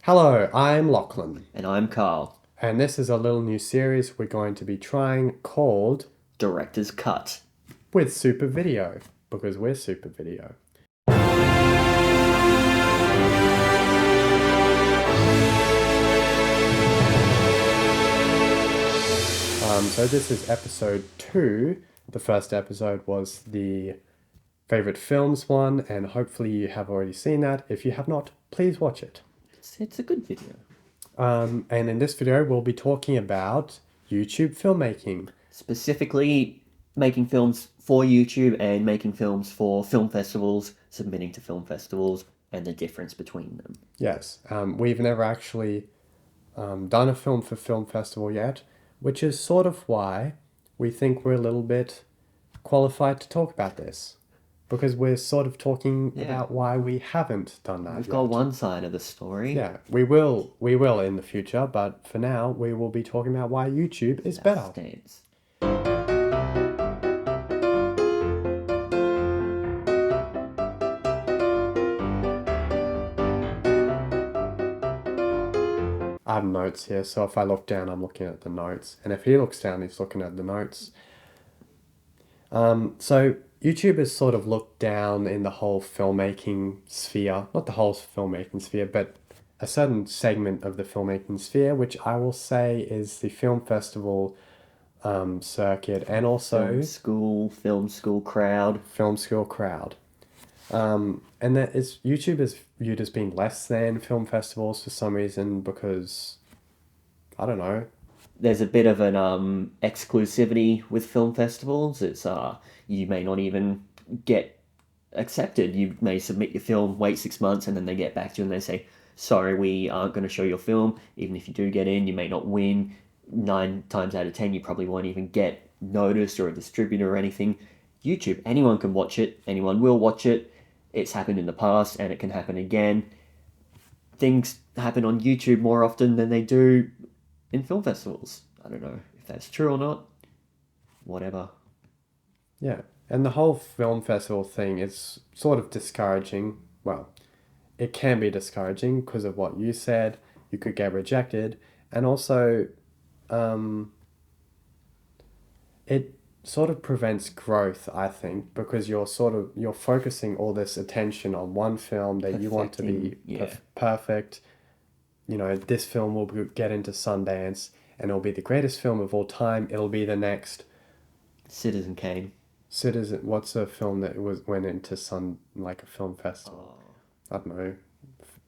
Hello, I'm Lachlan, And I'm Carl. and this is a little new series we're going to be trying called Director's Cut. With Super Video, because we're Super Video. So this is episode 2. The first episode was the favorite films one, and hopefully you have already seen that. If you have not, please watch it. It's a good video. And in this video, we'll be talking about YouTube filmmaking. Specifically, making films for YouTube and making films for film festivals, submitting to film festivals, and the difference between them. Yes, we've never actually done a film for film festival yet, which is sort of why we think we're a little bit qualified to talk about this, because we're sort of talking Yeah. about why we haven't done that We've yet. got one side of the story. Yeah, we will in the future, but for now we will be talking about why YouTube is better. Stance. I have notes here, so if I look down, I'm looking at the notes, and if he looks down, he's looking at the notes. So YouTube is sort of looked down in the whole filmmaking sphere, not the whole filmmaking sphere, but a certain segment of the filmmaking sphere, which I will say is the film festival circuit and also Film school crowd. film school crowd. And that is YouTube is viewed as being less than film festivals for some reason because I don't know. There's a bit of an exclusivity with film festivals. It's you may not even get accepted. You may submit your film, wait 6 months, and then they get back to you and they say, sorry, we aren't going to show your film. Even if you do get in, you may not win. 9 times out of 10, you probably won't even get noticed or a distributor or anything. YouTube, anyone can watch it, anyone will watch it. It's happened in the past and it can happen again. Things happen on YouTube more often than they do in film festivals. I don't know if that's true or not. Whatever. Yeah. And the whole film festival thing is sort of discouraging. Well, it can be discouraging because of what you said. You could get rejected. And also, it sort of prevents growth, I think, because you're focusing all this attention on one film that you want to be perfect. You know, this film will get into Sundance and it'll be the greatest film of all time. It'll be the next Citizen Kane. Citizen. What's a film that went into like a film festival? I don't know.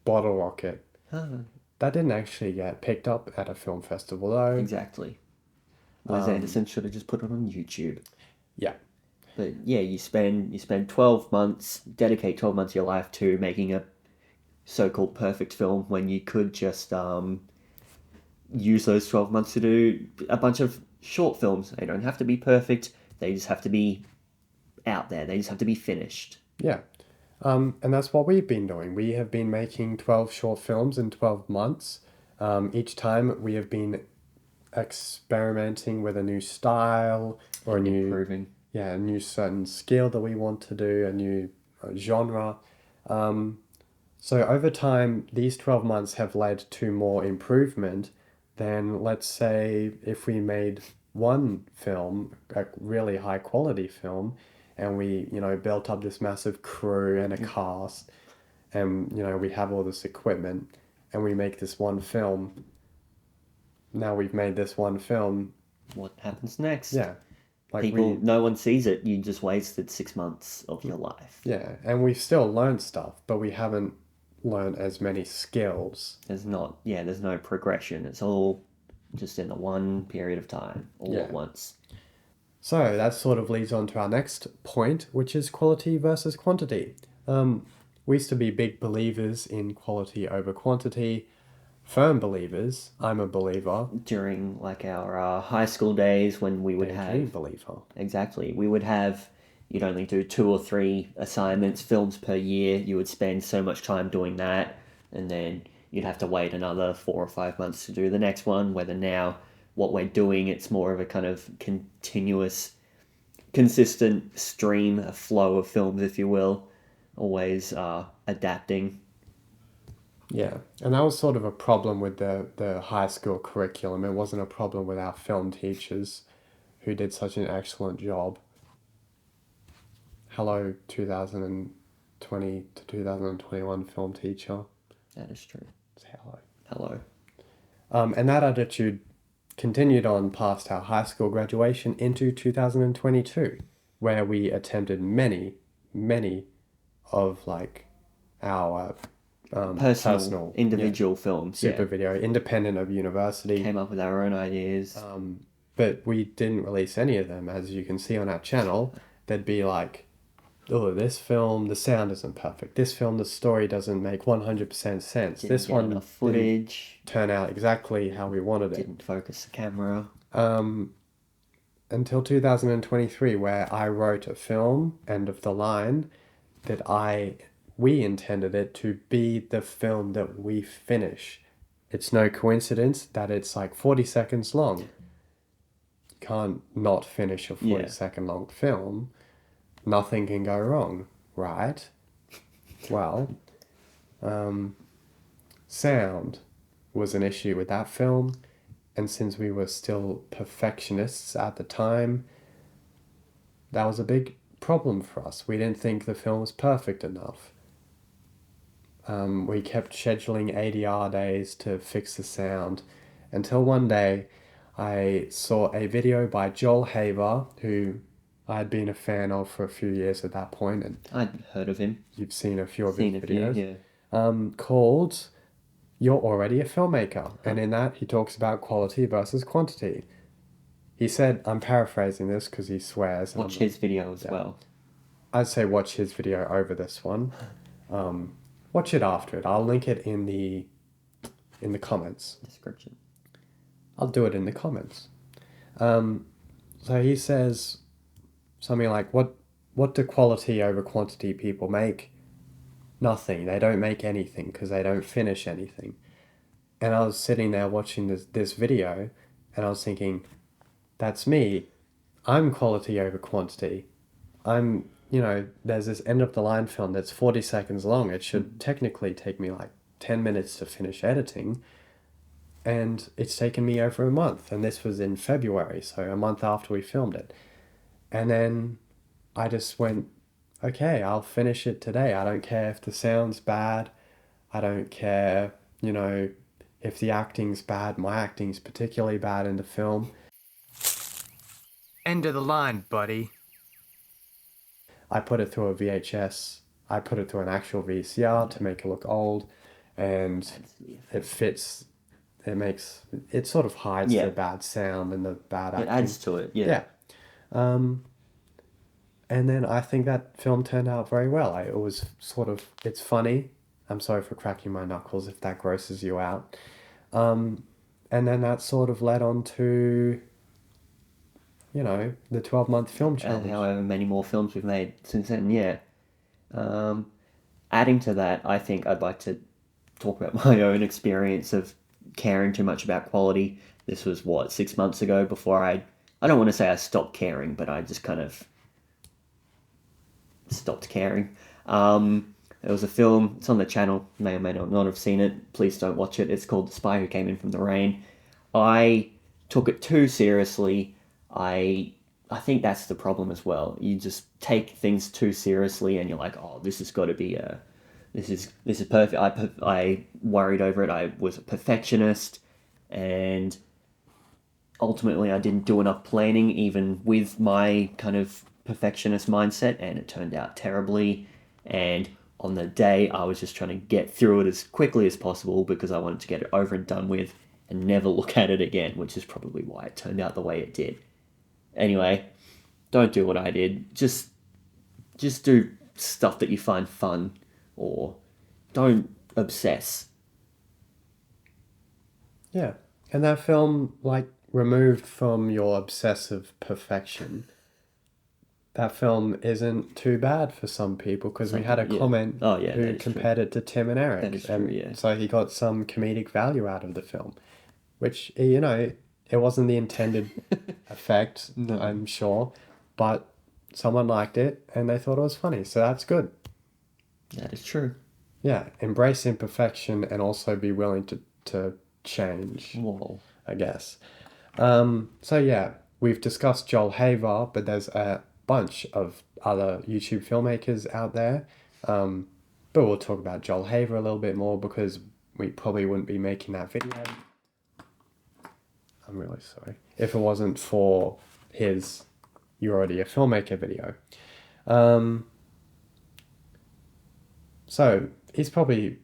Bottle Rocket. That didn't actually get picked up at a film festival though. Exactly. Wes Anderson should have just put it on YouTube. Yeah. But yeah, you spend 12 months, dedicate 12 months of your life to making a so-called perfect film when you could just use those 12 months to do a bunch of short films. They don't have to be perfect. They just have to be out there. They just have to be finished. Yeah. And that's what we've been doing. We have been making 12 short films in 12 months. Each time we have been experimenting with a new style or a new certain skill that we want to do, a new genre. So over time, these 12 months have led to more improvement than, let's say, if we made one film, a really high quality film, and we, built up this massive crew and a cast, and, we have all this equipment, and we make this one film. Now we've made this one film. What happens next? Yeah. No one sees it. You just wasted 6 months of your life. Yeah, and we've still learned stuff, but we haven't learned as many skills. There's no progression. It's all just in the one period of time, all at once. So that sort of leads on to our next point, which is quality versus quantity. We used to be big believers in quality over quantity, firm believers. I'm a believer. During like our high school days when we would have... believer. Exactly. We would have... You'd only do 2 or 3 assignments, films per year. You would spend so much time doing that, and then you'd have to wait another 4 or 5 months to do the next one. Whether now what we're doing, it's more of a kind of continuous, consistent stream, a flow of films, if you will, always adapting. Yeah, and that was sort of a problem with the high school curriculum. It wasn't a problem with our film teachers who did such an excellent job. Hello, 2020 to 2021 film teacher. That is true. Say hello. Hello. And that attitude continued on past our high school graduation into 2022, where we attempted many of like our personal individual films, super video, independent of university. Came up with our own ideas. But we didn't release any of them. As you can see on our channel, there'd be like, oh, this film, the sound isn't perfect. This film, the story doesn't make 100% sense. Didn't this get one enough footage. didn't turn out exactly how we wanted it. Didn't focus the camera. Until 2023, where I wrote a film, End of the Line, that we intended it to be the film that we finish. It's no coincidence that it's like 40 seconds long. You can't not finish a 40-second long film. Nothing can go wrong, right? Well, sound was an issue with that film, and since we were still perfectionists at the time, that was a big problem for us. We didn't think the film was perfect enough. We kept scheduling ADR days to fix the sound until one day I saw a video by Joel Haver, who I had been a fan of for a few years at that point, and I'd heard of him. You've seen a few of his videos. Yeah. Called You're Already a Filmmaker. And in that, he talks about quality versus quantity. He said, I'm paraphrasing this because he swears. Watch his video as well. I'd say watch his video over this one. Watch it after it. I'll link it in the comments. Description. I'll do it in the comments. So he says something like, what do quality over quantity people make? Nothing. They don't make anything because they don't finish anything. And I was sitting there watching this video, and I was thinking, that's me. I'm quality over quantity. There's this End of the Line film that's 40 seconds long. It should technically take me like 10 minutes to finish editing. And it's taken me over a month. And this was in February, so a month after we filmed it. And then I just went, okay, I'll finish it today. I don't care if the sound's bad. I don't care, if the acting's bad. My acting's particularly bad in the film. End of the line, buddy. I put it through a VHS. I put it through an actual VCR to make it look old. And it fits. It sort of hides the bad sound and the bad acting. It adds to it, yeah. And then I think that film turned out very well. It's funny. I'm sorry for cracking my knuckles if that grosses you out. And then that sort of led on to, the 12-month film challenge. However many more films we've made since then, yeah. Adding to that, I think I'd like to talk about my own experience of caring too much about quality. This was, 6 months ago before I don't want to say I stopped caring, but I just kind of stopped caring. There was a film, it's on the channel, you may or may not have seen it, please don't watch it. It's called The Spy Who Came In From the Rain. I took it too seriously. I think that's the problem as well. You just take things too seriously and you're like, oh, this has got to be this is perfect. I worried over it. I was a perfectionist, and ultimately I didn't do enough planning even with my kind of perfectionist mindset, and it turned out terribly. And on the day, I was just trying to get through it as quickly as possible because I wanted to get it over and done with and never look at it again, which is probably why it turned out the way it did. Anyway, don't do what I did. Just do stuff that you find fun, or don't obsess. Yeah. And that film, removed from your obsessive perfection, that film isn't too bad for some people, because we had a comment who compared it to Tim and Eric. That is true, yeah. So he got some comedic value out of the film, which, it wasn't the intended effect, no. I'm sure, but someone liked it and they thought it was funny, so that's good. That is true. yeah, embrace imperfection and also be willing to change, Whoa. I guess. So yeah, we've discussed Joel Haver, but there's a bunch of other YouTube filmmakers out there. Um, but we'll talk about Joel Haver a little bit more because we probably wouldn't be making that video. I'm really sorry. If it wasn't for his You're Already a Filmmaker video. Um, so he's probably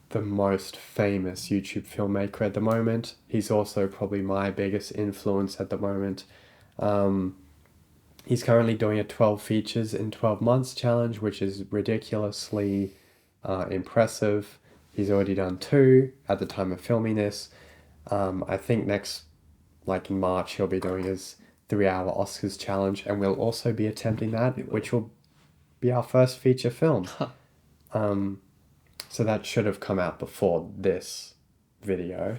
the most famous YouTube filmmaker at the moment. He's also probably my biggest influence at the moment. Um, he's currently doing a 12 features in 12 months challenge, which is ridiculously impressive. He's already done two at the time of filming this. I think next, like in March, he'll be doing his 3-hour Oscars challenge, and we'll also be attempting that, which will be our first feature film. So that should have come out before this video.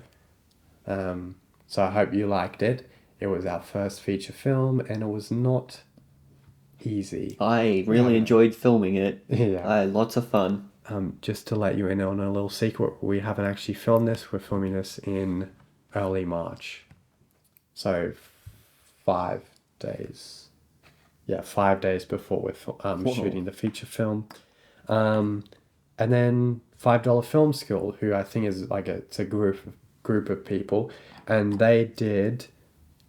So I hope you liked it. It was our first feature film, and it was not easy. I really enjoyed filming it. Yeah. I had lots of fun. Just to let you in on a little secret, we haven't actually filmed this. We're filming this in early March. So 5 days. Yeah, 5 days before we're shooting the feature film. And then $5 Film School, who I think is like it's a group of people, and they did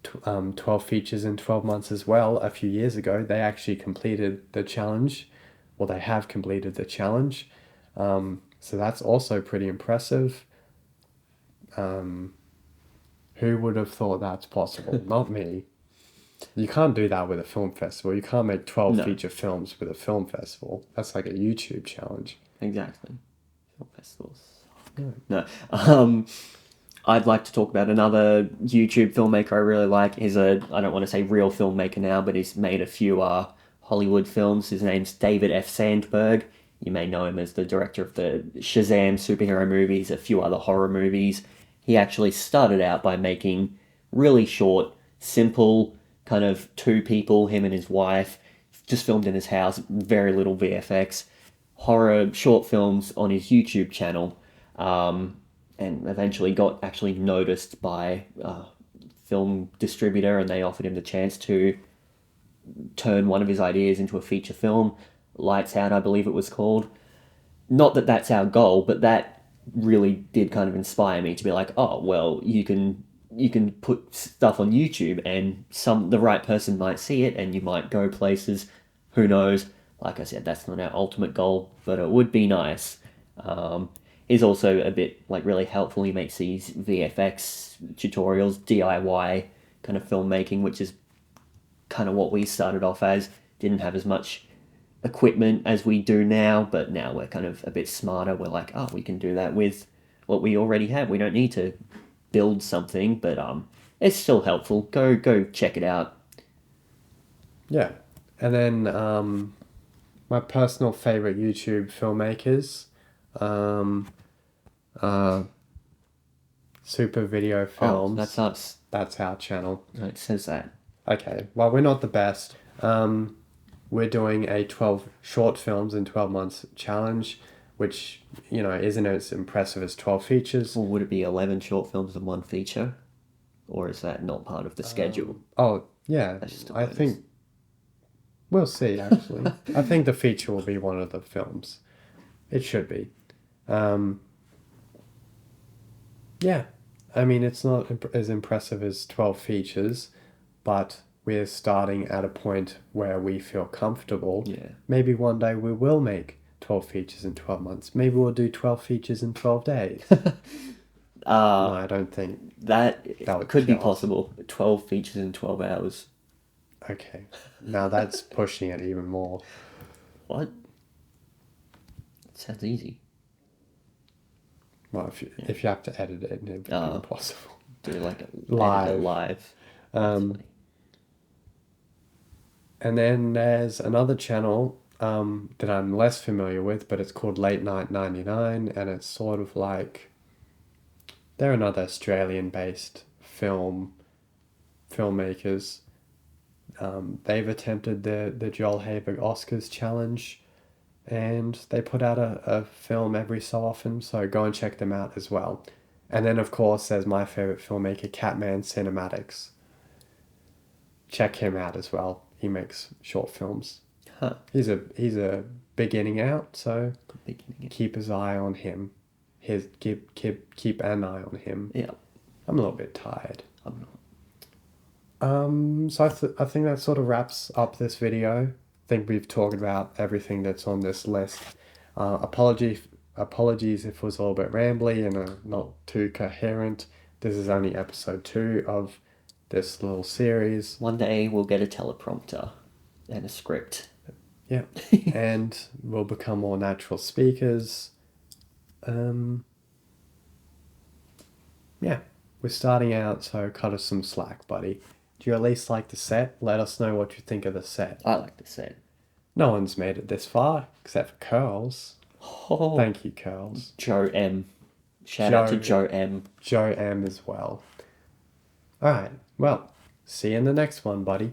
12 features in 12 months as well a few years ago. They actually completed the challenge. Well, they have completed the challenge. So that's also pretty impressive. Who would have thought that's possible? Not me. You can't do that with a film festival. You can't make 12 No. feature films with a film festival. That's like a YouTube challenge. Exactly. Film festivals. No. I'd like to talk about another YouTube filmmaker I really like. He's I don't want to say real filmmaker now, but he's made a few Hollywood films. His name's David F. Sandberg. You may know him as the director of the Shazam superhero movies, a few other horror movies. He actually started out by making really short, simple, kind of two people, him and his wife, just filmed in his house, very little VFX, horror short films on his YouTube channel, and eventually got actually noticed by a film distributor, and they offered him the chance to turn one of his ideas into a feature film. Lights Out, I believe it was called. Not that that's our goal, but that really did kind of inspire me to be like, oh well, you can put stuff on YouTube, and the right person might see it, and you might go places. Who knows? Like I said, that's not our ultimate goal, but it would be nice. He's also a bit like really helpful. He makes these VFX tutorials, DIY kind of filmmaking, which is kind of what we started off as. Didn't have as much equipment as we do now, but now we're kind of a bit smarter. We're like, oh, we can do that with what we already have. We don't need to build something, but it's still helpful. Go check it out. Yeah. And then my personal favorite YouTube filmmakers, Super Video Films. Oh, that's us. That's our channel. No, it says that. Okay. Well, we're not the best. We're doing a 12 short films in 12 months challenge, which, isn't as impressive as 12 features. Or would it be 11 short films and one feature? Or is that not part of the schedule? Oh, yeah. That's just a I bonus. think we'll see, actually. I think the feature will be one of the films. It should be. Yeah. I mean, it's not as impressive as 12 features, but we're starting at a point where we feel comfortable. Yeah. Maybe one day we will make 12 features in 12 months. Maybe we'll do 12 features in 12 days. No, I don't think. That would could be kill us. possible. 12 features in 12 hours. Okay. Now that's pushing it even more. What? Sounds easy. Well, if you have to edit it, it'd be impossible. Do like a Live. live. And then there's another channel that I'm less familiar with, but it's called Late Night 99, and it's sort of like they're another Australian-based filmmakers. They've attempted the Joel Haver Oscars challenge. and they put out a film every so often, so go and check them out as well. And then, of course, there's my favorite filmmaker, Catman Cinematics. Check him out as well. He makes short films. Huh. He's a beginning out, so Beginning. keep his eye on him. Keep an eye on him. Yeah. I'm a little bit tired. I'm not. So I think that sort of wraps up this video. I think we've talked about everything that's on this list. Apologies if it was a little bit rambly and not too coherent. This is only episode 2 of this little series. One day we'll get a teleprompter and a script. Yeah, and we'll become more natural speakers. Yeah, we're starting out, so cut us some slack, buddy. Do you at least like the set? Let us know what you think of the set. I like the set. No one's made it this far, except for Curls. Oh, Thank you, Curls. Joe M. Shout out to Joe M. Joe M as well. Alright, well, see you in the next one, buddy.